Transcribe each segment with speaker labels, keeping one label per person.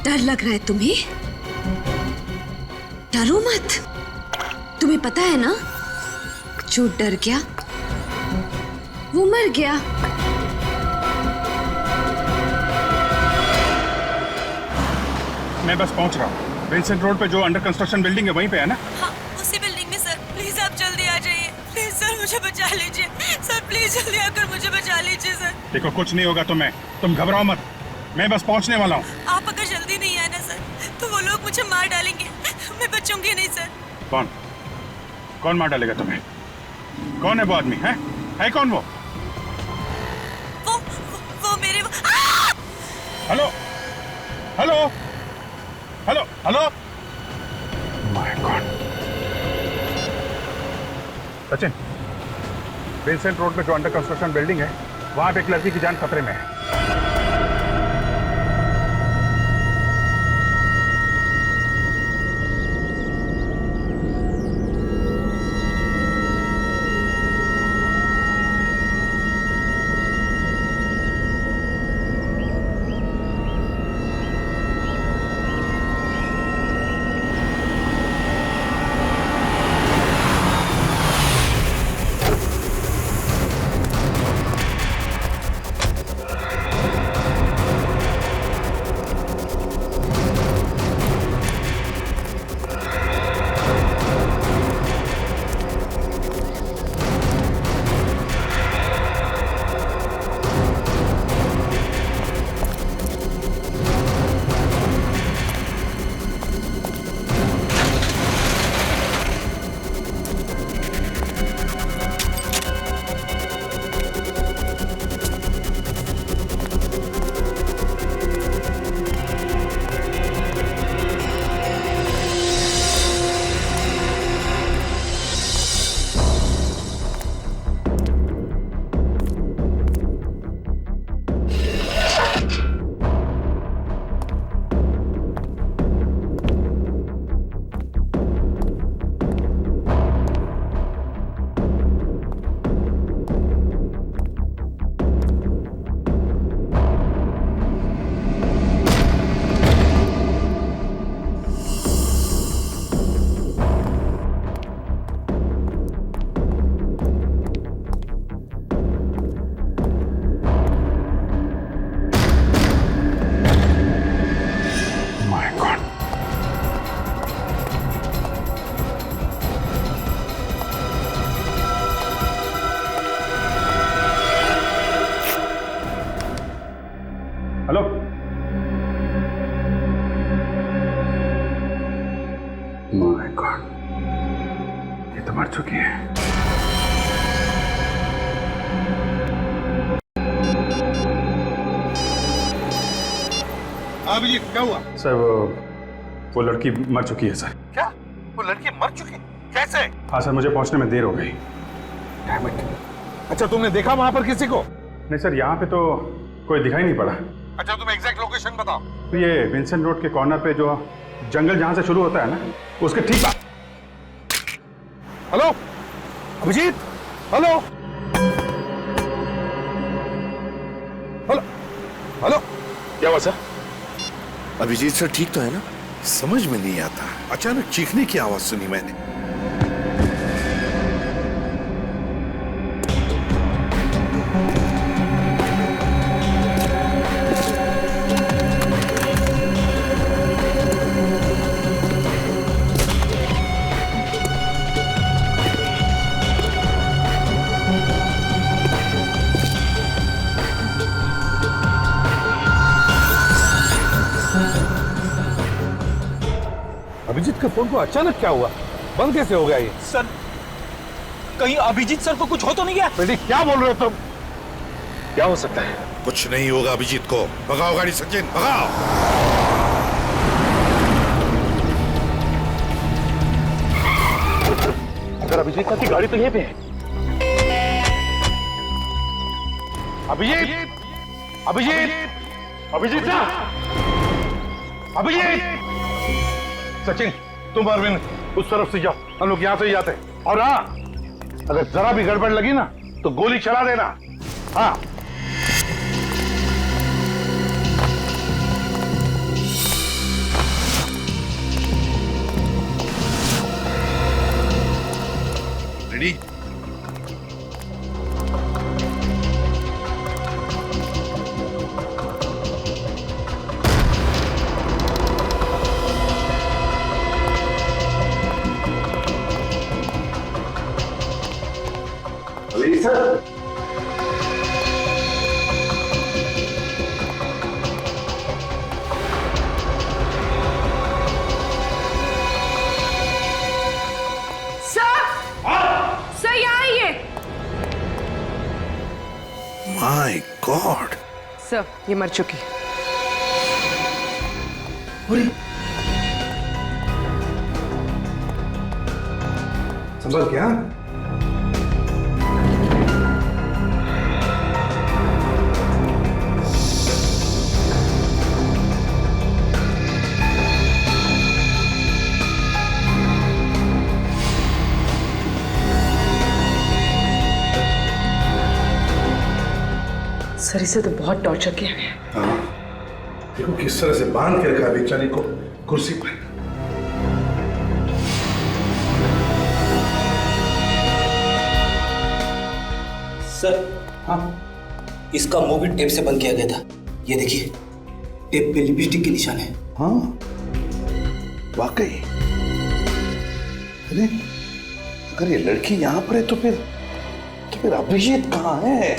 Speaker 1: डर लग रहा है तुम्हें? डरो मत। तुम्हें पता है ना, जो डर गया वो मर गया।
Speaker 2: मैं बस पहुंच रहा हूँ। विंसेंट रोड पे जो अंडर कंस्ट्रक्शन बिल्डिंग है वहीं पे है ना?
Speaker 3: हाँ, उसी बिल्डिंग में सर। प्लीज आप जल्दी आ जाइए। प्लीज सर, मुझे बचा लीजिए। सर प्लीज जल्दी आकर मुझे बचा लीजिए सर।
Speaker 2: देखो कुछ नहीं होगा तुम्हें, तुम घबराओ मत, मैं बस पहुंचने वाला हूँ।
Speaker 3: आप अगर जल्दी नहीं आए ना सर, तो वो लोग मुझे मार डालेंगे। मैं बचूंगी नहीं सर।
Speaker 2: कौन कौन मार डालेगा तुम्हें? कौन है वो आदमी? है कौन वो?
Speaker 3: वो मेरे
Speaker 2: hello hello hello hello. My God. Sachin, Vincent road पे जो अंडर कंस्ट्रक्शन बिल्डिंग है वहां पे एक लड़की की जान खतरे में है। हेलो, माय गॉड, ये तो मर चुकी है।
Speaker 4: अभिजीत, क्या हुआ?
Speaker 2: सर वो लड़की मर चुकी है सर।
Speaker 4: क्या? वो लड़की मर चुकी? कैसे?
Speaker 2: हाँ सर, मुझे पहुंचने में देर हो गई।
Speaker 4: अच्छा, तुमने देखा वहां पर किसी को?
Speaker 2: नहीं सर, यहाँ पे तो कोई दिखाई नहीं पड़ा।
Speaker 4: अच्छा, तुम एग्जैक्ट लोकेशन बताओ।
Speaker 2: तो ये विंसेंट रोड के कॉर्नर पे जो जंगल जहां से शुरू होता है ना, उसके ठीक बाद।
Speaker 4: Hello Abhijit, hello hello hello.
Speaker 2: क्या हुआ सर?
Speaker 5: अभिजीत सर ठीक तो है ना? समझ में नहीं आता, अचानक चीखने की आवाज सुनी मैंने।
Speaker 4: अभिजीत के फोन को अचानक क्या हुआ? बंद कैसे हो गया ये?
Speaker 6: सर, कहीं अभिजीत सर को कुछ हो तो नहीं गया?
Speaker 4: बेटी क्या बोल रहे हो तुम?
Speaker 6: क्या हो सकता है?
Speaker 5: कुछ नहीं होगा अभिजीत को। भगाओ गाड़ी सचिन, भगाओ।
Speaker 4: अगर अभिजीत की गाड़ी तो यहीं पे है। अभिजीत, अभिजीत, अभिजीत साहब, अभिजीत। सचिन, तुम अरविंद उस तरफ से जाओ, हम लोग यहां से ही जाते हैं। और हाँ, अगर जरा भी गड़बड़ लगी ना तो गोली चला देना। हाँ।
Speaker 5: रेडी?
Speaker 1: सर यहाँ आइए।
Speaker 5: माय गॉड,
Speaker 7: सर ये मर चुकी।
Speaker 4: संभल क्या?
Speaker 7: सर इसे तो बहुत टॉर्चर किया गया।
Speaker 4: देखो किस तरह से बांध के रखा है बेचारी को कुर्सी पर।
Speaker 6: सर, हाँ, इसका मुंह भी टेप से बंद किया गया था। ये देखिए, टेप पे लिपस्टिक के निशान है।
Speaker 5: हाँ वाकई। अरे अगर ये लड़की यहाँ पर है तो फिर अभिजीत कहाँ है?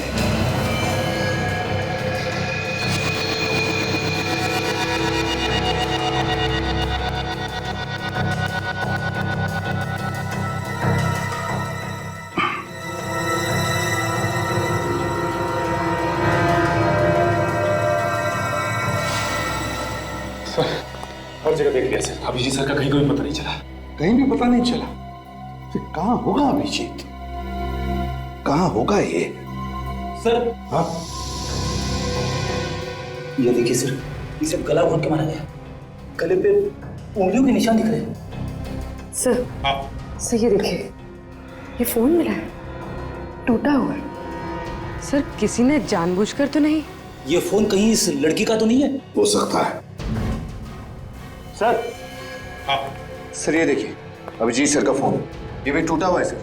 Speaker 4: हर जगह देख लिया सर, अभिजीत सर का कहीं कोई पता नहीं चला।
Speaker 5: कहीं भी पता नहीं चला। फिर कहाँ होगा अभिजीत? कहाँ होगा ये?
Speaker 6: सर,
Speaker 4: हाँ?
Speaker 6: ये देखिए सर, इसे गला घोट के मारा गया। गले पे उंगलियों के निशान दिख रहे हैं।
Speaker 7: सर, सर ये देखिए, ये फोन मिला है, टूटा हुआ है। सर किसी ने जानबूझकर तो नहीं?
Speaker 6: ये फोन कहीं इस लड़की का तो नहीं है?
Speaker 5: हो सकता है।
Speaker 8: सर, सर ये देखिए, अभिजीत सर का फोन, ये भी टूटा हुआ है सर।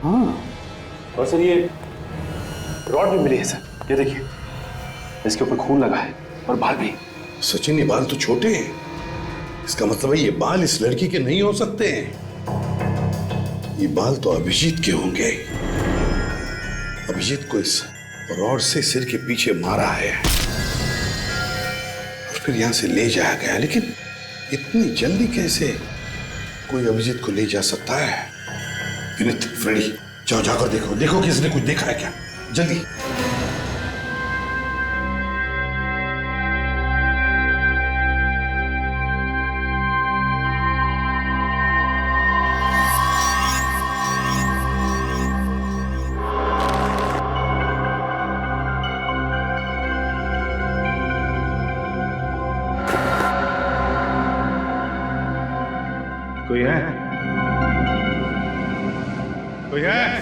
Speaker 5: हाँ,
Speaker 8: और सर ये रॉड भी मिली है सर, ये देखिए, इसके ऊपर खून लगा है और बाल भी।
Speaker 5: सचिन ये बाल तो छोटे हैं, इसका मतलब है ये बाल इस लड़की के नहीं हो सकते हैं। ये बाल तो अभिजीत के होंगे। अभिजीत को इस रॉड से सिर के पीछे मारा है और फिर यहां से ले जाया गया। लेकिन इतनी जल्दी कैसे कोई अभिजीत को ले जा सकता है? विनीत, फ्रेडी, जाओ जाकर देखो, देखो किसी ने कुछ देखा है क्या? जल्दी।
Speaker 2: कोई है? कोई है?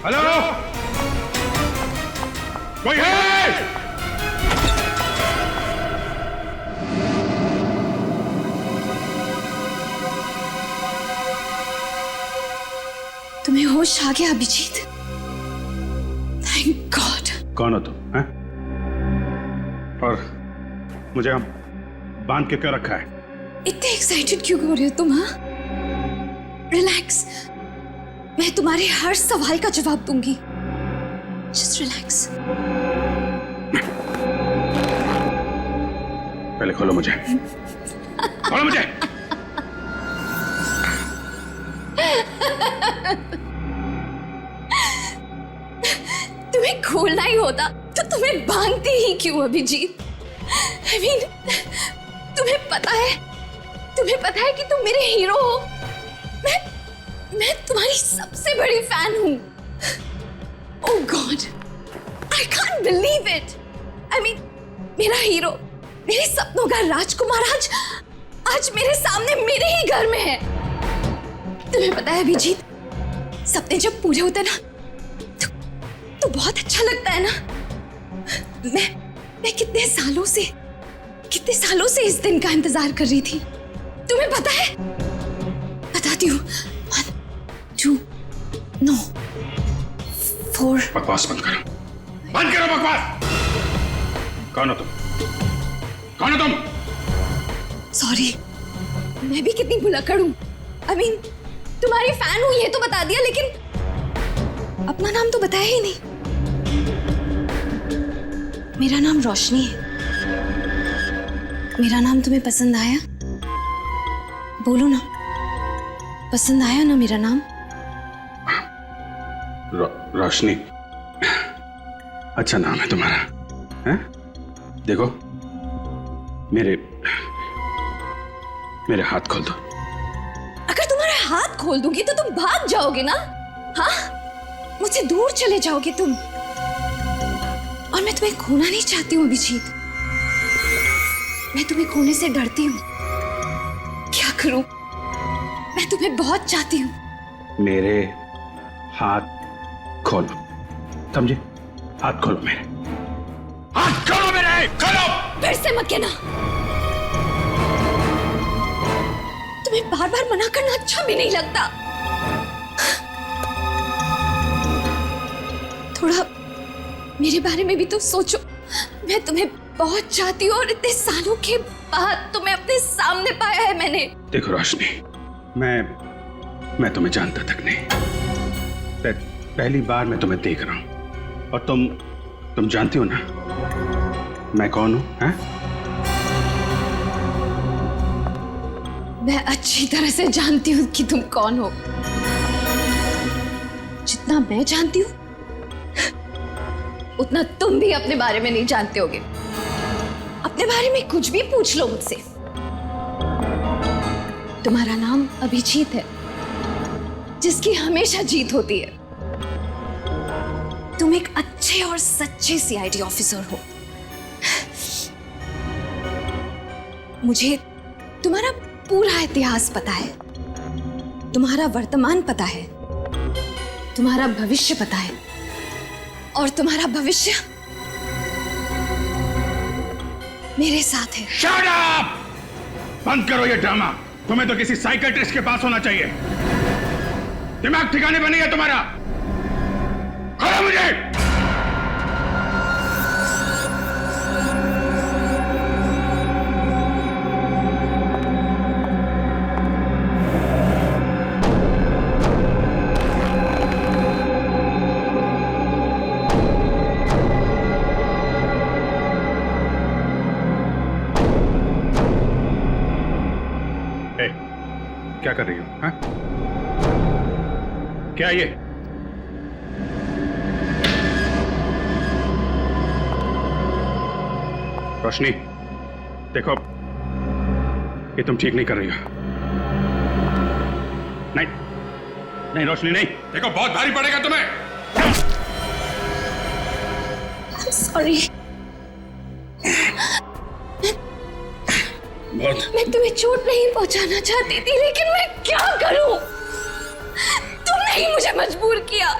Speaker 2: हेलो, कोई है?
Speaker 1: तुम्हें होश आ गया अभिजीत? Thank God.
Speaker 2: कौन हो तुम? हैं? और मुझे हम बांध के क्यों रखा है?
Speaker 1: इतने एक्साइटेड क्यों हो रहे हो तुम? हाँ, रिलैक्स, मैं तुम्हारे हर सवाल का जवाब दूंगी। Just relax.
Speaker 2: पहले खोलो मुझे, खोलो मुझे।
Speaker 1: तुम्हें खोलना ही होता तो तुम्हें बांधती ही क्यों अभिजीत? I mean, तुम्हें पता है कि तुम मेरे हीरो हो। मैं तुम्हारी सबसे बड़ी फैन हूँ। Oh God, I can't believe it. I mean, मेरा हीरो, मेरे सपनों का राजकुमार आज मेरे सामने मेरे ही घर में है। तुम्हें पता है अभिजीत, सपने जब पूरे होते ना तो बहुत अच्छा लगता है ना। मैं कितने सालों से इस दिन का इंतजार कर रही थी। तुम्हें पता है? बताती हूँ। 1, 2, no, 4।
Speaker 2: बकवास बंद करो, बंद करो बकवास। कौन हो तुम?
Speaker 1: सॉरी, मैं भी कितनी भुलक्कड़ हूँ। I mean, तुम्हारी फैन हूँ ये तो बता दिया, लेकिन अपना नाम तो बताया ही नहीं। मेरा नाम रोशनी है। मेरा नाम तुम्हें पसंद आया? बोलो ना, पसंद आया ना मेरा नाम?
Speaker 2: रोशनी, अच्छा नाम है तुम्हारा, हैं? देखो, मेरे हाथ खोल दो।
Speaker 1: अगर तुम्हारे हाथ खोल दूंगी तो तुम भाग जाओगे ना? हाँ, मुझसे दूर चले जाओगे तुम। और मैं तुम्हें खोना नहीं चाहती हूँ अभिजीत। मैं तुम्हें खोने से डरती हूँ। क्या करूं? मैं तुम्हें बहुत चाहती हूँ।
Speaker 2: मेरे हाथ खोलो, समझे? हाथ खोलो मेरे, हाथ खोलो मेरे, खोलो।
Speaker 1: फिर से मत कहना। तुम्हें बार बार मना करना अच्छा भी नहीं लगता। थोड़ा मेरे बारे में भी तो सोचो। मैं तुम्हें बहुत चाहती हूँ और इतने सालों के बाद तुम्हें अपने सामने पाया है मैंने।
Speaker 2: देखो रोशनी, मैं तुम्हें जानता तक नहीं। पहली बार मैं तुम्हें देख रहा हूं और तुम जानती हो ना मैं कौन हूं? हैं?
Speaker 1: मैं अच्छी तरह से जानती हूँ कि तुम कौन हो। जितना मैं जानती हूँ उतना तुम भी अपने बारे में नहीं जानते होगे। अपने बारे में कुछ भी पूछ लो मुझसे। तुम्हारा नाम अभिजीत है, जिसकी हमेशा जीत होती है। तुम एक अच्छे और सच्चे सीआईडी ऑफिसर हो। मुझे तुम्हारा पूरा इतिहास पता है, तुम्हारा वर्तमान पता है, तुम्हारा भविष्य पता है, और तुम्हारा भविष्य मेरे साथ है।
Speaker 2: Shut up! बंद करो ये ड्रामा। तुम्हें तो किसी साइकियाट्रिस्ट के पास होना चाहिए। दिमाग ठिकाने पर नहीं है तुम्हारा। खोलो मुझे। क्या कर रही हो? हाँ? क्या ये? रोशनी, देखो, ये तुम ठीक नहीं कर रही हो। नहीं रोशनी, नहीं। देखो, बहुत भारी पड़ेगा तुम्हें।
Speaker 1: सॉरी। मैं तुम्हें चोट नहीं पहुंचाना चाहती थी, लेकिन मैं क्या करूं? तुमने ही मुझे मजबूर किया।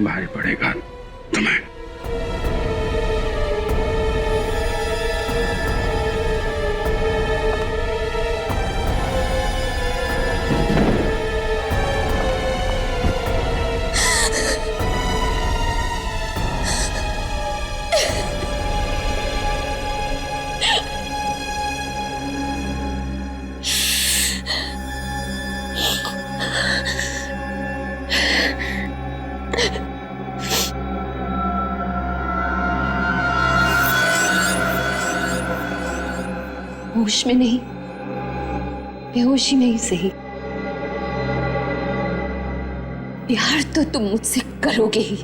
Speaker 2: भारी पड़ेगा तुम्हें।
Speaker 1: होश में नहीं, बेहोशी में ही सही, प्यार तो तुम मुझसे करोगे ही।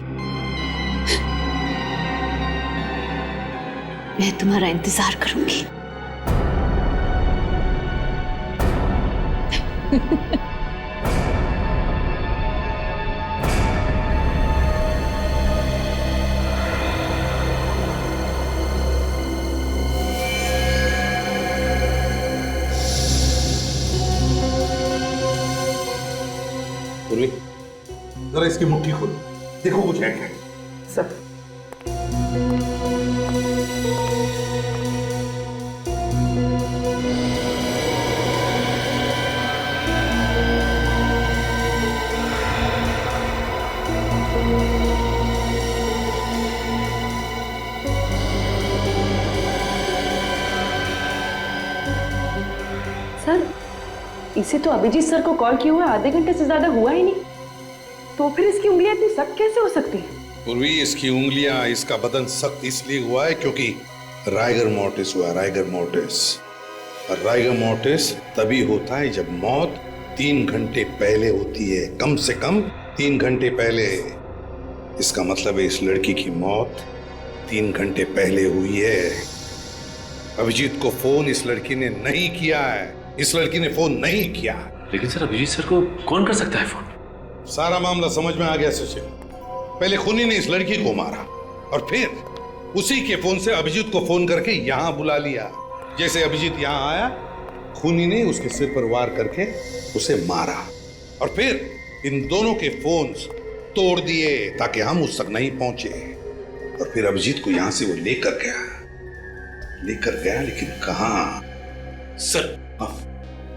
Speaker 1: मैं तुम्हारा इंतजार करूंगी।
Speaker 5: पूर्वी, जरा इसकी मुट्ठी खोलो, देखो कुछ है क्या।
Speaker 7: सर इसे तो अभिजीत सर को कॉल किए हुए आधे घंटे से ज्यादा हुआ ही नहीं, तो फिर इसकी उंगलियां इतनी सख्त कैसे हो सकती है?
Speaker 5: पूर्वी, इसकी उंगलियां, इसका बदन सख्त इसलिए हुआ है क्योंकि राइगर मोर्टिस हुआ। राइगर मोर्टिस, और राइगर मोर्टिस तभी होता है जब मौत 3 घंटे पहले होती है, कम से कम 3 घंटे पहले। इसका मतलब है इस लड़की की मौत 3 घंटे पहले हुई है। अभिजीत को फोन इस लड़की ने नहीं किया है, इस लड़की ने फोन नहीं किया।
Speaker 9: लेकिन सर, अभिजीत सर को कौन कर सकता है फोन?
Speaker 5: सारा मामला समझ में आ गया सचिन। पहले खूनी ने इस लड़की को मारा और फिर उसी के फोन से अभिजीत को फोन करके यहां बुला लिया। जैसे अभिजीत यहां आया, खूनी ने उसके सिर पर वार करके उसे मारा और फिर इन दोनों के फोन्स तोड़ दिए ताकि हम उस तक नहीं पहुंचे। और फिर अभिजीत को यहां से वो लेकर गया, लेकिन कहां?
Speaker 6: सर,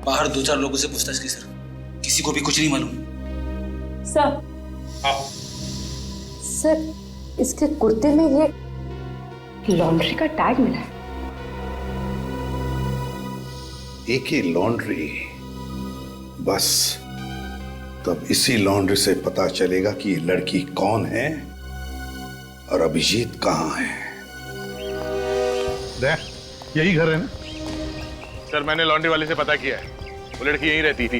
Speaker 6: बाहर 2-4 लोगों से पूछताछ की सर, किसी को भी कुछ नहीं मालूम।
Speaker 7: सर, सर, इसके कुर्ते में ये लॉन्ड्री का टैग मिला है।
Speaker 5: एके लॉन्ड्री? बस तब इसी लॉन्ड्री से पता चलेगा कि ये लड़की कौन है और अभिजीत कहां है।
Speaker 4: यही घर है ना? सर, मैंने लॉन्ड्री वाले से पता किया है, वो लड़की यहीं रहती थी।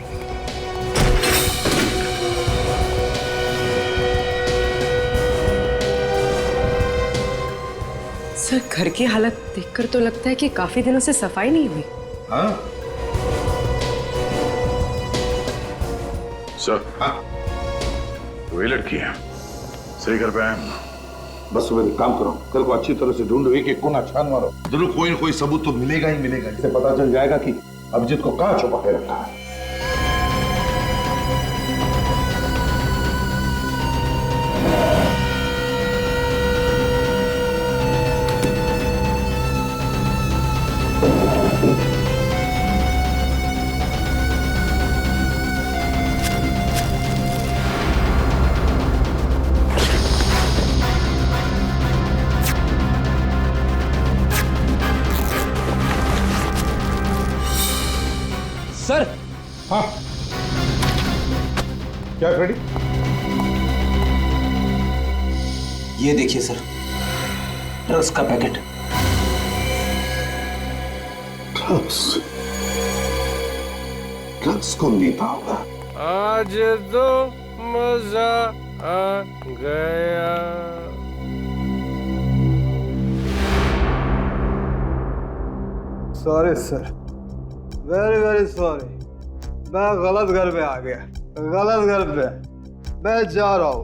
Speaker 7: सर, घर की हालत देखकर तो लगता है कि काफी दिनों से सफाई नहीं हुई।
Speaker 5: हाँ?
Speaker 4: सर, हाँ, वही लड़की है। सही घर पे आए।
Speaker 5: बस सुबह एक काम करो, कल को अच्छी तरह से ढूंढो, एक एक कोना छान मारो, जरूर कोई न कोई सबूत तो मिलेगा ही मिलेगा। इससे पता चल जाएगा कि अभिजीत को कहां छुपा के रखा है।
Speaker 6: सर,
Speaker 5: हाँ, क्या फ्रेडी?
Speaker 6: ये देखिए सर, ड्रग्स का पैकेट।
Speaker 5: ड्रग्स कौन देता होगा?
Speaker 10: आज तो मजा आ गया।
Speaker 11: Sorry sir, very very sorry. मैं गलत घर पे आ गया, गलत घर पे। मैं जा रहा हूँ।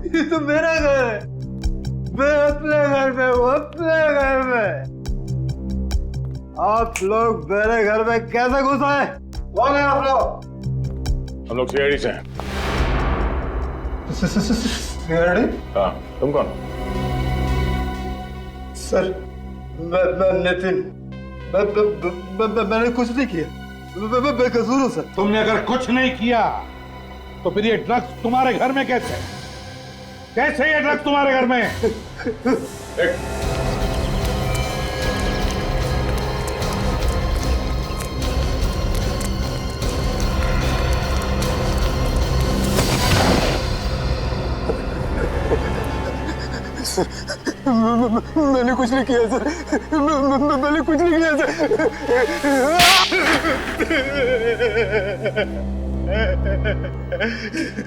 Speaker 11: ये तो मेरा घर है। मैं अपने घर में हूँ, अपने घर में। आप लोग मेरे घर में कैसे घुस आए? कौन है आप लोग?
Speaker 4: हम लोग सीआईडी से हैं।
Speaker 11: सीआईडी?
Speaker 4: हाँ, तुम कौन?
Speaker 11: सर, मैं नितिन। मैंने कुछ नहीं किया। मैं बेकसूर हूँ सर।
Speaker 5: तुमने अगर कुछ नहीं किया तो फिर ये ड्रग्स तुम्हारे घर में कैसे? कैसे ये ड्रग्स तुम्हारे घर में?
Speaker 11: सर मैंने कुछ नहीं किया सर, मैंने कुछ नहीं किया सर।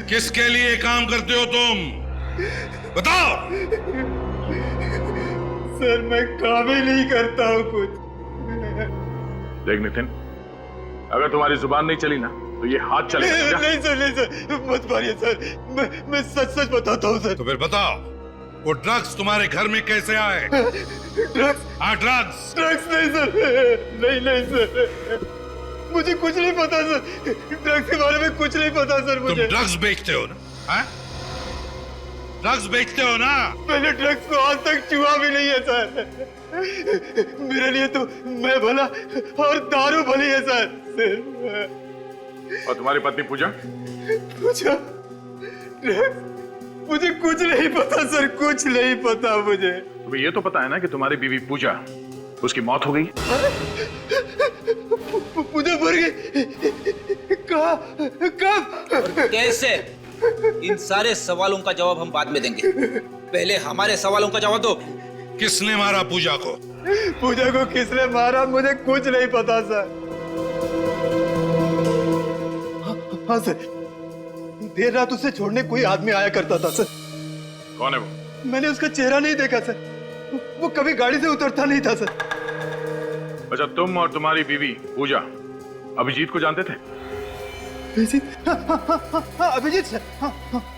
Speaker 5: किसके लिए काम करते हो तुम? बताओ।
Speaker 11: सर मैं काम ही नहीं करता हूँ कुछ।
Speaker 4: देख नितिन, अगर तुम्हारी जुबान नहीं चली ना तो ये हाथ चलेगा।
Speaker 11: नहीं सर, नहीं सर, मत मारिए सर, मैं सच सच बताता हूँ सर।
Speaker 5: तो फिर बताओ, वो ड्रग्स तुम्हारे घर में कैसे आए?
Speaker 11: ड्रग्स?
Speaker 5: हाँ, ड्रग्स।
Speaker 11: ड्रग्स नहीं सर, नहीं सर, मुझे कुछ नहीं पता सर, ड्रग्स के बारे में कुछ नहीं पता सर मुझे।
Speaker 5: तुम ड्रग्स बेचते हो ना? हाँ? ड्रग्स बेचते हो ना?
Speaker 11: मैंने ड्रग्स को आज तक छुआ भी नहीं है सर। मेरे लिए तो मैं भला और दारू भली है सर।
Speaker 4: और तुम्हारी पत्नी पूजा?
Speaker 11: पूजा? मुझे कुछ नहीं पता सर, कुछ नहीं पता मुझे।
Speaker 4: तुम्हें ये तो पता है ना कि तुम्हारी बीवी पूजा, उसकी मौत हो गई?
Speaker 11: पूजा मर गई? कहाँ? कब?
Speaker 6: कैसे? इन सारे सवालों का जवाब हम बाद में देंगे, पहले हमारे सवालों का जवाब दो।
Speaker 5: किसने मारा पूजा को?
Speaker 11: पूजा को किसने मारा मुझे कुछ नहीं पता सर। हाँ सर, देर रात उसे छोड़ने कोई आदमी आया करता था सर।
Speaker 4: कौन है वो?
Speaker 11: मैंने उसका चेहरा नहीं देखा सर, वो कभी गाड़ी से उतरता नहीं था सर।
Speaker 4: अच्छा, तुम और तुम्हारी बीवी पूजा अभिजीत को जानते थे?
Speaker 11: अभिजीत? हाँ, अभिजीत सर,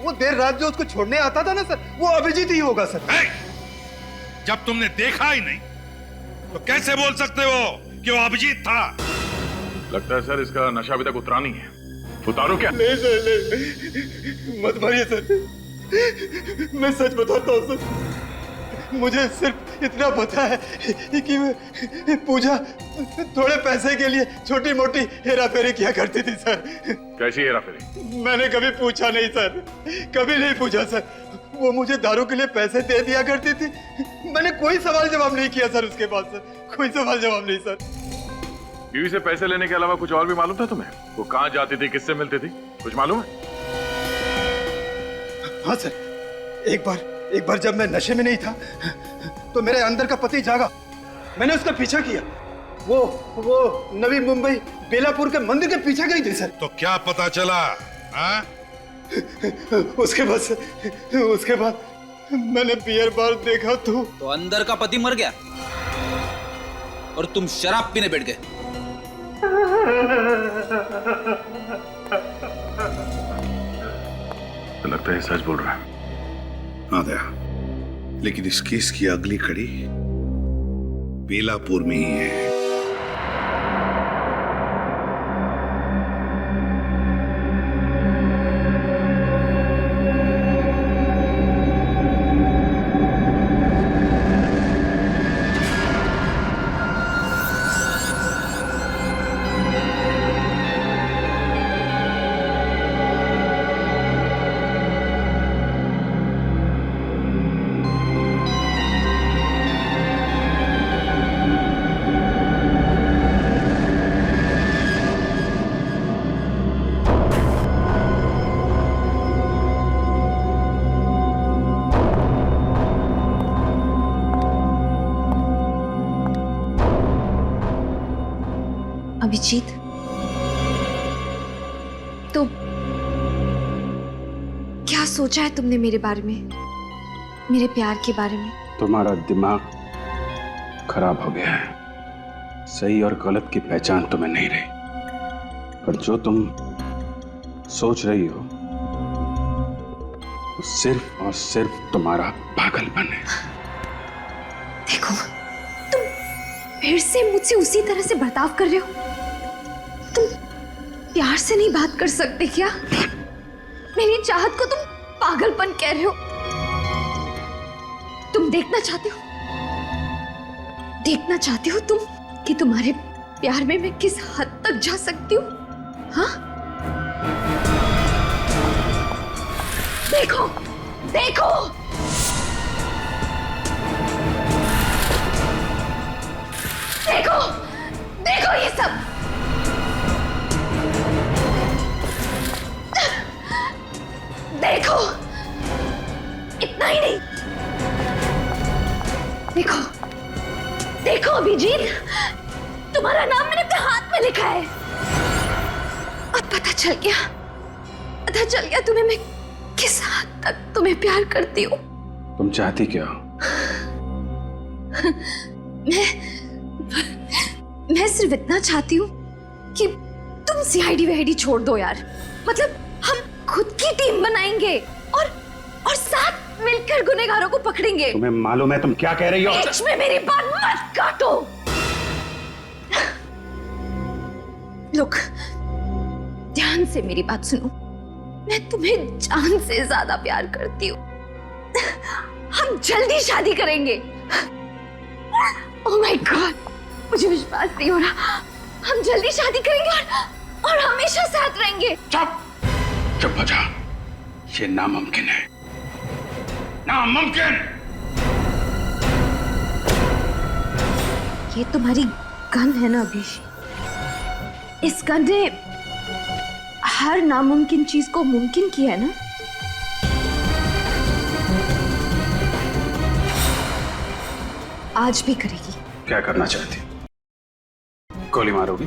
Speaker 11: वो देर रात जो उसको छोड़ने आता था ना सर, वो अभिजीत ही होगा सर।
Speaker 5: जब तुमने देखा ही नहीं तो कैसे बोल सकते हो कि वो अभिजीत था?
Speaker 4: लगता है सर इसका नशा अभी तक उतरा नहीं है। उतारो क्या?
Speaker 11: नहीं सर, नहीं, मत मारिए सर, मैं सच बताता हूँ सर। मुझे सिर्फ इतना पता है कि पूजा थोड़े पैसे के लिए छोटी मोटी हेरा फेरी किया करती थी सर।
Speaker 4: कैसी हेरा फेरी?
Speaker 11: मैंने कभी पूछा नहीं सर, कभी नहीं पूछा सर। वो मुझे दारू के लिए पैसे दे दिया करती थी, मैंने कोई सवाल जवाब नहीं किया सर उसके बाद सर, कोई सवाल जवाब नहीं सर।
Speaker 4: बीवी से पैसे लेने के अलावा कुछ और भी मालूम था तुम्हें? वो कहाँ जाती थी, किससे मिलती थी, कुछ मालूम है?
Speaker 11: हाँ सर, एक बार जब मैं नशे में नहीं था तो मेरे अंदर का पति जागा, मैंने उसका पीछा किया। वो नवी मुंबई बेलापुर के मंदिर के पीछे गई थी सर।
Speaker 5: तो क्या पता चला? हाँ?
Speaker 11: उसके बाद मैंने बियर बार देखा तो
Speaker 6: अंदर का पति मर गया और तुम शराब पीने बैठ गए।
Speaker 4: तो लगता है सच बोल रहा है।
Speaker 5: हाँ दया, लेकिन इस केस की अगली कड़ी बेलापुर में ही है।
Speaker 1: अभिजीत, तो क्या सोचा है तुमने मेरे बारे में, मेरे प्यार के बारे में?
Speaker 2: तुम्हारा दिमाग खराब हो गया है, सही और गलत की पहचान तुम्हें नहीं रही, और जो तुम सोच रही हो वो सिर्फ और सिर्फ तुम्हारा पागलपन है।
Speaker 1: देखो, तुम फिर से मुझसे उसी तरह से बर्ताव कर रहे हो। तुम प्यार से नहीं बात कर सकते क्या? मेरी चाहत को तुम पागलपन कह रहे हो। तुम देखना चाहते हो तुम कि तुम्हारे प्यार में मैं किस हद तक जा सकती हूँ? हाँ, देखो देखो, देखो देखो ये सब, देखो, इतना ही नहीं, देखो देखो अभिजीत, तुम्हारा नाम मैंने अपने हाथ में लिखा है। अब पता चल गया तुम्हें मैं किस हद तक तुम्हें प्यार करती हूँ।
Speaker 2: तुम चाहती क्या हो?
Speaker 1: मैं सिर्फ इतना चाहती हूँ कि तुम सीआईडी वीआईडी छोड़ दो यार। मतलब हम खुद की टीम बनाएंगे और साथ मिलकर गुनहगारों को पकड़ेंगे।
Speaker 2: तुम्हें मालूम है तुम क्या कह रही हो?
Speaker 1: बीच में मेरी बात मत काटो। लोग ध्यान से मेरी बात सुनो, मैं तुम्हें जान से ज्यादा प्यार करती हूँ। हम जल्दी शादी करेंगे। ओह माय गॉड, मुझे विश्वास नहीं हो रहा। हम जल्दी शादी करेंगे और हमेशा साथ रहेंगे।
Speaker 2: चुप हो जा, ये नामुमकिन है, नामुमकिन।
Speaker 1: ये तुम्हारी गन है ना अभिषेक? इस गन ने हर नामुमकिन चीज को मुमकिन किया है ना? आज भी करेगी।
Speaker 2: क्या करना चाहती? गोली मारोगी?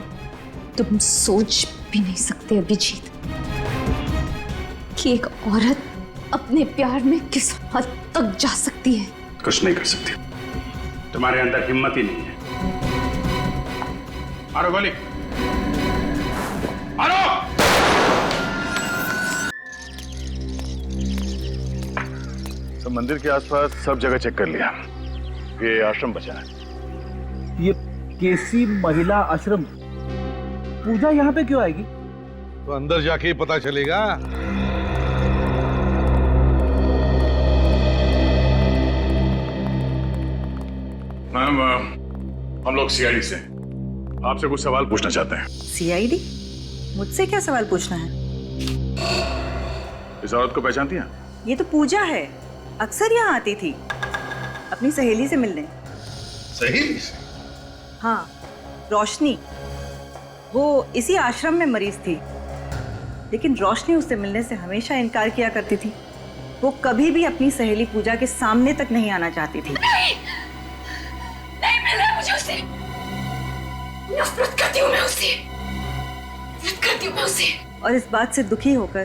Speaker 1: तुम सोच भी नहीं सकते अभिजीत कि एक औरत अपने प्यार में किस हद तक जा सकती है।
Speaker 2: कुछ नहीं कर सकती, तुम्हारे अंदर हिम्मत ही नहीं है। मारो गोली, मारो।
Speaker 4: सब मंदिर के आसपास सब जगह चेक कर लिया, ये आश्रम बचा है।
Speaker 6: ये केसी महिला आश्रम, पूजा यहाँ पे क्यों आएगी?
Speaker 5: तो अंदर जाके ही पता चलेगा।
Speaker 4: मैम, हम लोग सीआईडी से आपसे कुछ सवाल पूछना चाहते हैं।
Speaker 3: सीआईडी? मुझसे क्या सवाल पूछना है?
Speaker 4: इस औरत को पहचानती हैं?
Speaker 3: ये तो पूजा है, अक्सर यहाँ आती थी अपनी सहेली से मिलने।
Speaker 5: सहेली से?
Speaker 3: हाँ, रोशनी। वो इसी आश्रम में मरीज थी, लेकिन रोशनी उससे मिलने से हमेशा इनकार किया करती थी। वो कभी भी अपनी सहेली पूजा के सामने तक नहीं आना चाहती थी।
Speaker 1: नहीं मिल रहा मुझे उससे। नफरत करती हूँ मैं उससे, नफरत करती हूँ मैं उससे।
Speaker 3: और इस बात से दुखी होकर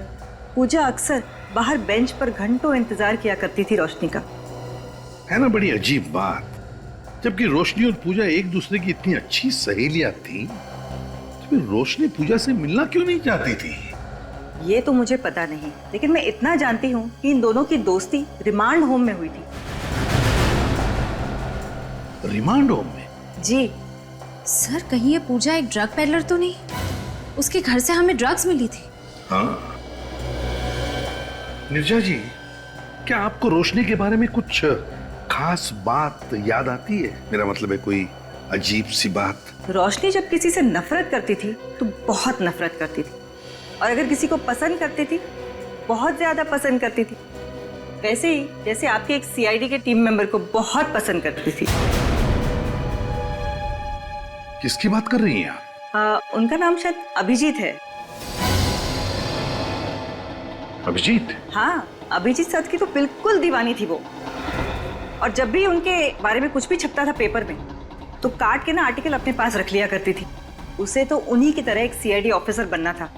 Speaker 3: पूजा अक्सर बाहर बेंच पर घंटों इंतजार किया करती थी रोशनी का।
Speaker 5: है ना बड़ी अजीब बात, जबकि रोशनी और पूजा एक दूसरे की इतनी अच्छी सहेलियां थी, तो फिर रोशनी पूजा से मिलना क्यों नहीं चाहती थी?
Speaker 3: ये तो मुझे पता नहीं, लेकिन मैं इतना जानती हूँ कि इन दोनों की दोस्ती रिमांड होम में हुई थी।
Speaker 5: रिमांड होम में?
Speaker 3: जी
Speaker 1: सर, कहीं ये पूजा एक ड्रग पेडलर तो नहीं? उसके घर से हमें ड्रग्स मिली थी।
Speaker 5: हाँ निर्जा जी, क्या आपको रोशनी के बारे में कुछ खास बात याद आती है? मेरा मतलब है कोई अजीब सी बात।
Speaker 3: रोशनी जब किसी से नफरत करती थी तो बहुत नफरत करती थी, और अगर किसी को पसंद करती थी बहुत ज्यादा पसंद करती थी। वैसे ही जैसे आपके एक सीआईडी के टीम मेंबर को बहुत पसंद करती थी।
Speaker 5: किसकी बात कर रही हैं आप?
Speaker 3: उनका नाम शायद अभिजीत है।
Speaker 5: अभिजीत?
Speaker 3: हाँ, अभिजीत सर की तो बिल्कुल दीवानी थी वो। और जब भी उनके बारे में कुछ भी छपता था पेपर में, तो काट के ना आर्टिकल अपने पास रख लिया करती थी। उसे तो उन्हीं की तरह एक सीआईडी ऑफिसर बनना था।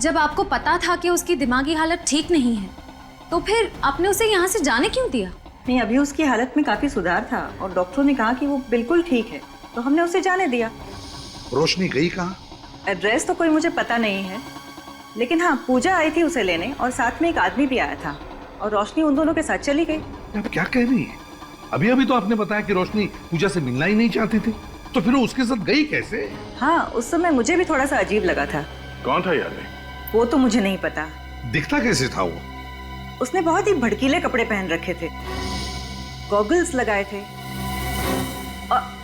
Speaker 1: जब आपको पता था कि उसकी दिमागी हालत ठीक नहीं है, तो फिर आपने उसे यहाँ से जाने क्यों दिया?
Speaker 3: नहीं, अभी उसकी हालत में काफी सुधार था और डॉक्टरों ने कहा कि वो बिल्कुल ठीक है, तो हमने उसे जाने दिया।
Speaker 5: रोशनी गई कहाँ?
Speaker 3: एड्रेस तो कोई मुझे पता नहीं है, लेकिन हाँ, पूजा आई थी उसे लेने और साथ में एक आदमी भी आया था, और रोशनी उन दोनों के साथ चली गई।
Speaker 5: आप क्या कह रही है? अभी अभी तो आपने बताया कि रोशनी पूजा से मिलना ही नहीं चाहती थी, तो फिर वो उसके साथ गई कैसे?
Speaker 3: हाँ, उस समय मुझे भी थोड़ा सा अजीब लगा था।
Speaker 4: कौन था ये आदमी?
Speaker 3: वो तो मुझे नहीं पता।
Speaker 5: दिखता कैसे था वो?
Speaker 3: उसने बहुत ही भड़कीले कपड़े पहन रखे थे, गॉगल्स लगाए थे,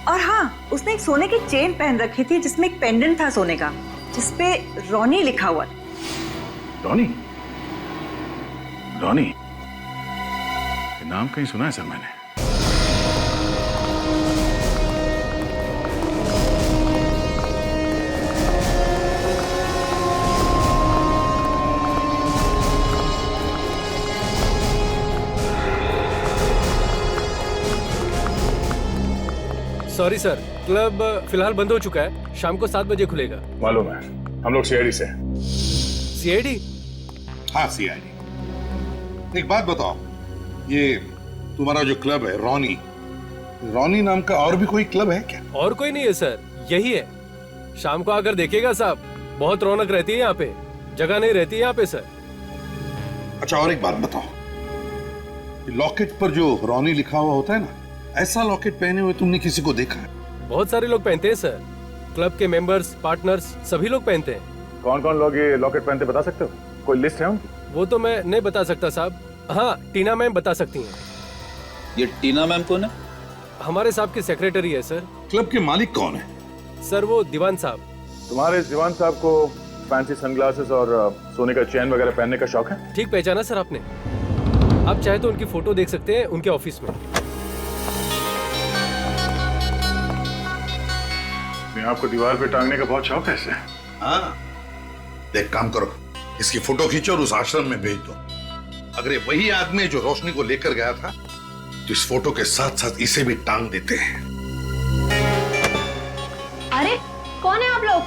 Speaker 3: और हाँ, उसने एक सोने की चेन पहन रखी थी जिसमें एक पेंडेंट था सोने का, जिसपे रोनी लिखा हुआ था।
Speaker 4: रोनी? रोनी? ये नाम कहीं सुना है सर मैंने।
Speaker 10: सॉरी सर, क्लब फिलहाल बंद हो चुका है, शाम को 7 बजे खुलेगा।
Speaker 4: मालूम है, हम लोग सीआईडी से हैं।
Speaker 10: सीआईडी?
Speaker 5: हाँ सीआईडी। एक बात बताओ, ये तुम्हारा जो क्लब है रॉनी नाम का और भी कोई क्लब है क्या?
Speaker 10: और कोई नहीं है सर, यही है। शाम को आकर देखिएगा साहब, बहुत रौनक रहती है यहाँ पे, जगह नहीं रहती है यहाँ पे सर।
Speaker 5: अच्छा और एक बात बताओ, लॉकेट पर जो रॉनी लिखा हुआ होता है ना, ऐसा लॉकेट पहने हुए तुमने किसी को देखा है?
Speaker 10: बहुत सारे लोग पहनते हैं सर, क्लब के मेंबर्स, पार्टनर्स सभी लोग पहनते हैं।
Speaker 4: कौन कौन लोग ये लॉकेट पहनते बता सकते हो? कोई लिस्ट है उनकी?
Speaker 10: वो तो मैं नहीं बता सकता साहब। हाँ, टीना मैम बता सकती हैं।
Speaker 6: ये टीना मैम कौन है?
Speaker 10: हमारे साहब की सेक्रेटरी है सर।
Speaker 5: क्लब के मालिक कौन है?
Speaker 10: सर वो दीवान साहब।
Speaker 4: तुम्हारे दीवान साहब को फैंसी सनग्लासेस और सोने का चेन वगैरह पहनने का शौक है?
Speaker 10: ठीक पहचाना सर आपने। आप चाहे तो उनकी फोटो देख सकते हैं उनके ऑफिस में।
Speaker 4: आपको दीवार पे टांगने का बहुत शौक है ऐसे?
Speaker 5: हाँ, देख काम करो, इसकी फोटो खींचो और उस आश्रम में भेज दो। अगर ये वही आदमी जो रोशनी को लेकर गया था, तो इस फोटो के साथ साथ इसे भी टांग देते हैं।
Speaker 1: अरे कौन है आप लोग?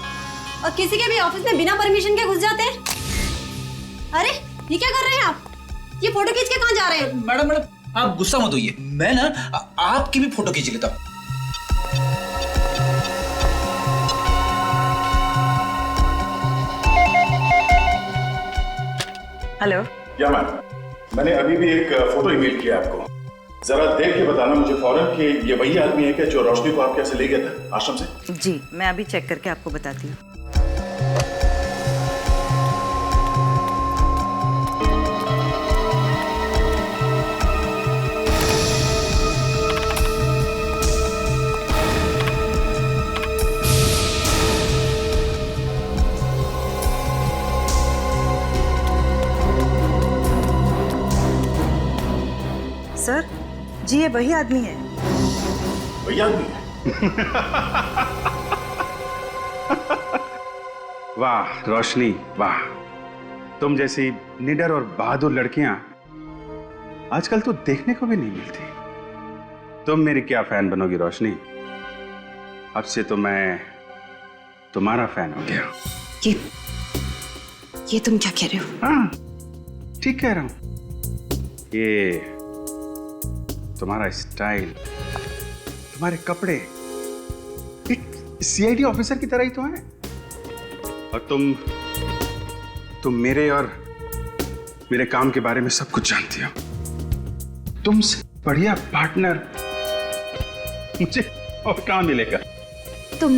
Speaker 1: और किसी के भी ऑफिस में बिना परमिशन के घुस जाते हैं? अरे ये क्या कर रहे हैं आप? ये फोटो खींच के कहाँ जा रहे हैं?
Speaker 6: मैडम आप गुस्सा मत होइए, मैं ना आपकी भी फोटो खींच लेता हूँ।
Speaker 3: हेलो।
Speaker 4: या मैम, मैंने अभी भी एक फोटो ईमेल किया आपको, जरा देख के बताना मुझे फौरन कि ये वही आदमी है क्या जो रोशनी को आपके से ले गया था आश्रम से?
Speaker 3: जी मैं अभी चेक करके आपको बताती हूँ। सर जी ये वही आदमी है।
Speaker 4: वही आदमी है?
Speaker 2: वाह रोशनी वाह, तुम जैसी निडर और बहादुर लड़कियां आजकल तो देखने को भी नहीं मिलती। तुम मेरी क्या फैन बनोगी रोशनी, अब से तो मैं तुम्हारा फैन हो गया।
Speaker 1: ये तुम क्या कह रहे हो?
Speaker 2: हाँ ठीक कह रहा हूं। ये तुम्हारा स्टाइल, तुम्हारे कपड़े एक सीआईडी ऑफिसर की तरह ही तो है। और तुम मेरे और मेरे काम के बारे में सब कुछ जानती हो। तुमसे बढ़िया पार्टनर मुझे और कहाँ मिलेगा?
Speaker 1: तुम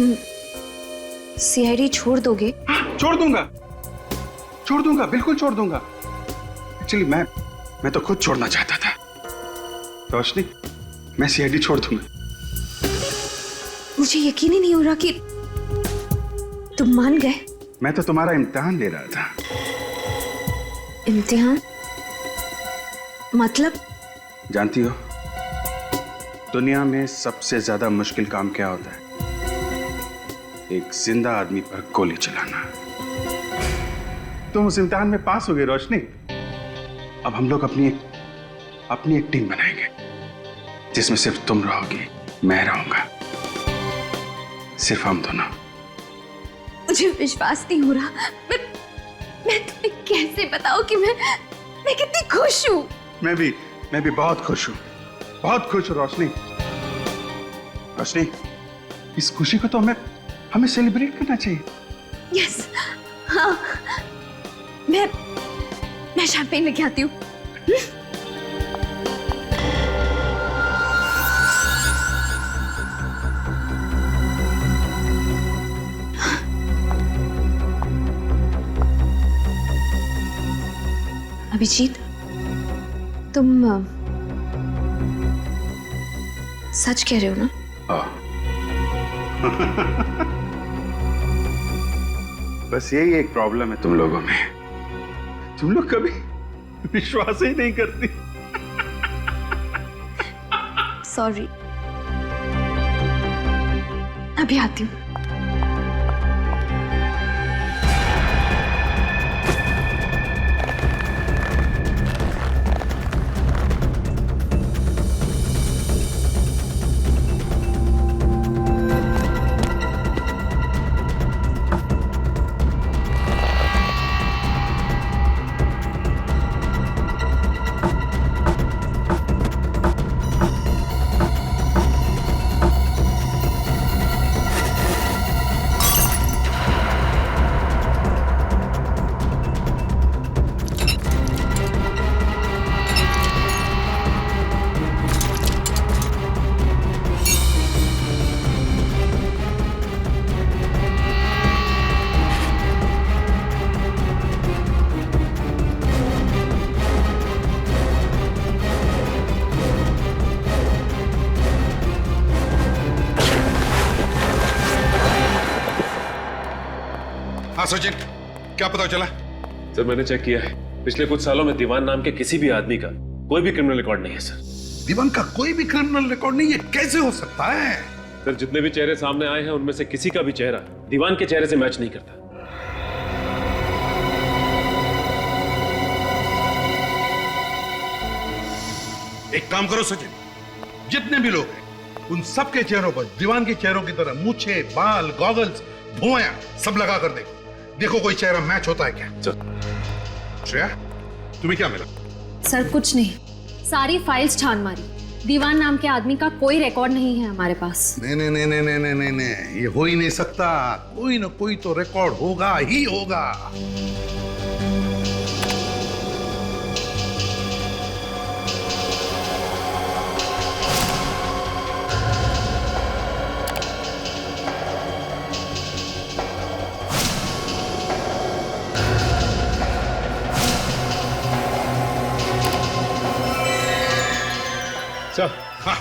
Speaker 1: सीआईडी छोड़ दोगे?
Speaker 2: हाँ, छोड़ दूंगा, बिल्कुल छोड़ दूंगा। एक्चुअली मैं तो खुद छोड़ना चाहता था रोशनी, मैं सीआईडी छोड़ दूंगा।
Speaker 1: मुझे यकीन ही नहीं हो रहा कि तुम मान गए।
Speaker 2: मैं तो तुम्हारा इम्तिहान ले रहा था।
Speaker 1: इम्तिहान मतलब?
Speaker 2: जानती हो दुनिया में सबसे ज्यादा मुश्किल काम क्या होता है? एक जिंदा आदमी पर गोली चलाना। तुम उस इम्तिहान में पास हो गए रोशनी। अब हम लोग अपनी एक टीम बनाएंगे जिसमें सिर्फ तुम रहोगी, मैं रहूंगा, सिर्फ हम दोनों।
Speaker 1: मुझे विश्वास नहीं हो रहा। मैं तुम्हें कैसे बताऊं कि मैं कितनी खुश हूं।
Speaker 2: मैं भी बहुत खुश हूं, बहुत खुश हूं रोशनी। इस खुशी को तो हमें सेलिब्रेट करना चाहिए।
Speaker 1: यस हाँ, मैं शैंपेन लेके आती हूँ। अभिजीत तुम सच कह रहे हो ना?
Speaker 2: बस यही एक प्रॉब्लम है तुम लोगों में, तुम लोग कभी विश्वास ही नहीं करती।
Speaker 1: सॉरी, अभी आती हूँ।
Speaker 5: हाँ सचिन, क्या पता चला?
Speaker 9: सर मैंने चेक किया है, पिछले कुछ सालों में दीवान नाम के किसी भी आदमी का कोई भी क्रिमिनल रिकॉर्ड नहीं है सर।
Speaker 5: दीवान का कोई भी क्रिमिनल रिकॉर्ड नहीं? ये कैसे हो सकता है?
Speaker 9: सर जितने भी चेहरे सामने आए हैं उनमें से किसी का भी चेहरा दीवान के चेहरे से मैच नहीं करता।
Speaker 5: एक काम करो सचिन, जितने भी लोग हैं उन सबके चेहरों पर दीवान के चेहरों की तरह मूछे, बाल, गॉगल्स, भुआं सब लगा कर देखो कोई चेहरा मैच होता है क्या। श्रेया, तुम्हें क्या मिला?
Speaker 1: सर कुछ नहीं, सारी फाइल्स छान मारी, दीवान नाम के आदमी का कोई रिकॉर्ड नहीं है हमारे पास।
Speaker 5: नहीं, ये हो ही नहीं सकता। कोई ना कोई तो रिकॉर्ड होगा ही होगा।
Speaker 9: सर हाँ,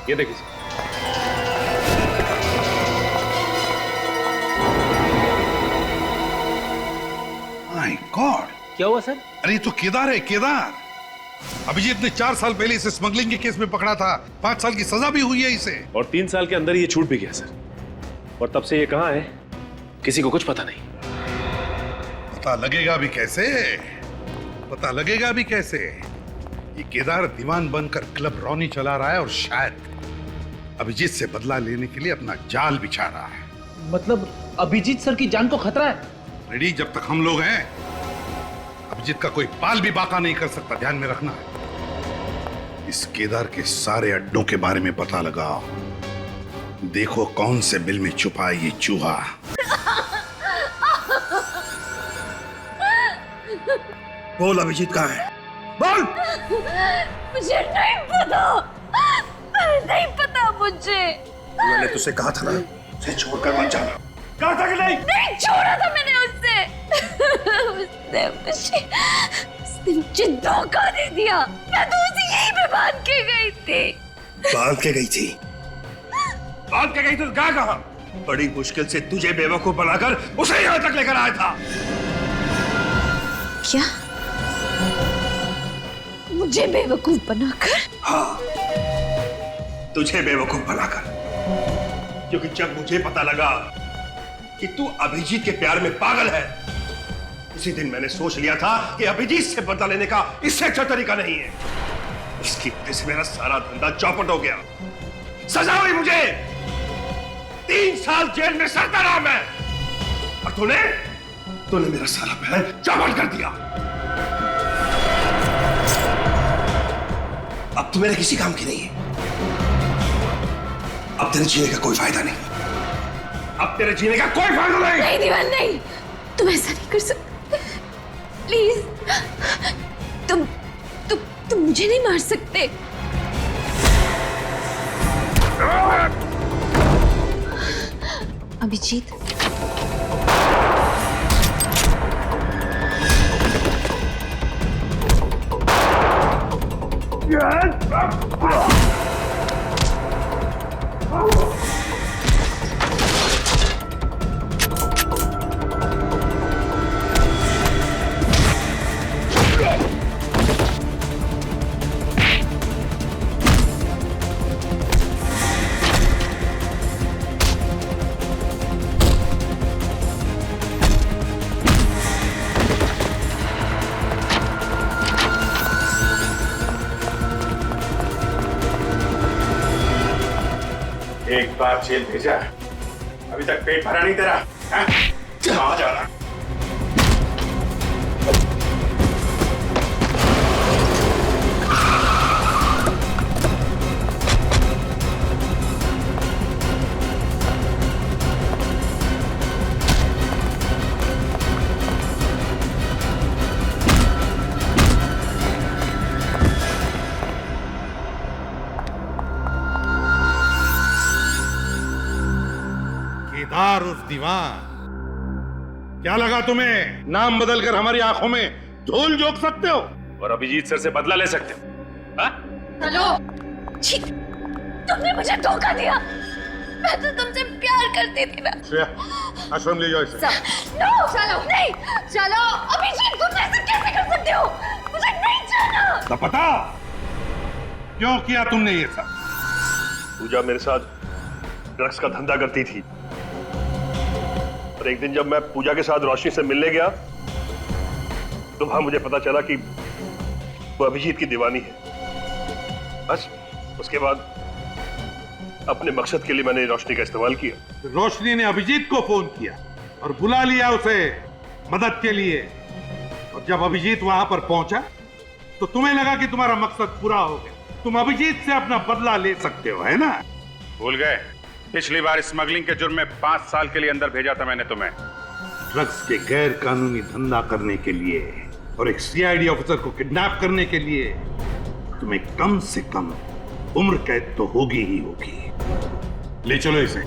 Speaker 9: ये देखिए सर।
Speaker 5: माय गॉड,
Speaker 6: क्या हुआ सर?
Speaker 5: अरे ये तो केदार है, केदार। अभिजीत ने 4 साल पहले इसे स्मगलिंग के केस में पकड़ा था। 5 साल की सजा भी हुई है इसे।
Speaker 9: और 3 साल के अंदर ये छूट भी गया सर। और तब से ये कहाँ है किसी को कुछ पता नहीं।
Speaker 5: पता लगेगा भी कैसे? पता लगेगा भी कैसे? ये केदार दीवान बनकर क्लब रॉनी चला रहा है और शायद अभिजीत से बदला लेने के लिए अपना जाल बिछा रहा है।
Speaker 6: मतलब अभिजीत सर की जान को खतरा है?
Speaker 5: रेडी, जब तक हम लोग हैं अभिजीत का कोई बाल भी बाका नहीं कर सकता। ध्यान में रखना। इस केदार के सारे अड्डों के बारे में पता लगाओ। देखो कौन से बिल में छुपा है ये चूहा। बोल अभिजीत कहाँ है? बोल।
Speaker 1: मुझे नहीं पता, नहीं पता मुझे।
Speaker 5: मैंने तुझसे कहा था ना, उसे छोड़कर मत जाना। कहा था कि नहीं?
Speaker 1: नहीं छोड़ा था मैंने उससे। उसने मुझे धोखा दे दिया। मैं तो उसे यहीं पे बांध के गई थी।
Speaker 11: बांध के गई थी? बांध के गई तो कहाँ? बड़ी मुश्किल से तुझे बेवकूफ बनाकर उसे यहाँ तक लेकर आया था।
Speaker 1: क्या? मुझे बेवकूफ बनाकर?
Speaker 11: हाँ, तुझे बेवकूफ बनाकर। क्योंकि जब मुझे पता लगा कि तू अभिजीत के प्यार में पागल है, उसी दिन मैंने सोच लिया था कि अभिजीत से बदला लेने का इससे अच्छा तरीका नहीं है। उसकी वजह से मेरा सारा धंधा चौपट हो गया। सजा हुई मुझे। 3 साल जेल में सड़ता रहा मैं। और तूने मेरा सारा प्लान चौपट कर दिया। अब तू मेरे किसी काम की नहीं है। अब तेरे जीने का कोई फायदा नहीं। अब तेरे जीने का कोई फायदा नहीं।
Speaker 1: नहीं दीवान, नहीं, तुम ऐसा नहीं कर सकते। प्लीज, तुम मुझे नहीं मार सकते। अभिजीत,
Speaker 11: एक बार जेल भेजा, अभी तक पेट भरा नहीं तेरा? कहाँ जा रहा?
Speaker 5: केदार उर्फ दीवान, क्या लगा तुम्हें नाम बदलकर हमारी आंखों में धूल झोंक सकते हो
Speaker 9: और अभिजीत सर से बदला ले सकते हो? हाँ?
Speaker 1: हेलो, छी, तुमने मुझे धोखा दिया। मैं तो तुमसे प्यार करती थी ना।
Speaker 4: श्रेया, आश्रम ले जाओ इसे।
Speaker 1: नो, चलो नहीं, चलो अभिजीत, तुम ऐसे कैसे कर सकते हो? मुझे नहीं जाना।
Speaker 5: तो पता क्यों किया तुमने ये सब?
Speaker 12: पूजा मेरे साथ ड्रग्स का धंधा करती थी और एक दिन जब मैं पूजा के साथ रोशनी से मिलने गया तो वहां मुझे पता चला कि वो अभिजीत की दीवानी है। बस उसके बाद अपने मकसद के लिए मैंने रोशनी का इस्तेमाल किया।
Speaker 5: रोशनी ने अभिजीत को फोन किया और बुला लिया उसे मदद के लिए, और जब अभिजीत वहां पर पहुंचा तो तुम्हें लगा कि तुम्हारा मकसद पूरा हो गया, तुम अभिजीत से अपना बदला ले सकते हो, है ना?
Speaker 2: भूल गए पिछली बार स्मगलिंग के जुर्म में 5 साल के लिए अंदर भेजा था मैंने तुम्हें।
Speaker 5: ड्रग्स के गैर कानूनी धंधा करने के लिए और एक सीआईडी ऑफिसर को किडनैप करने के लिए तुम्हें कम से कम उम्र कैद तो होगी ही होगी। ले चलो इसे।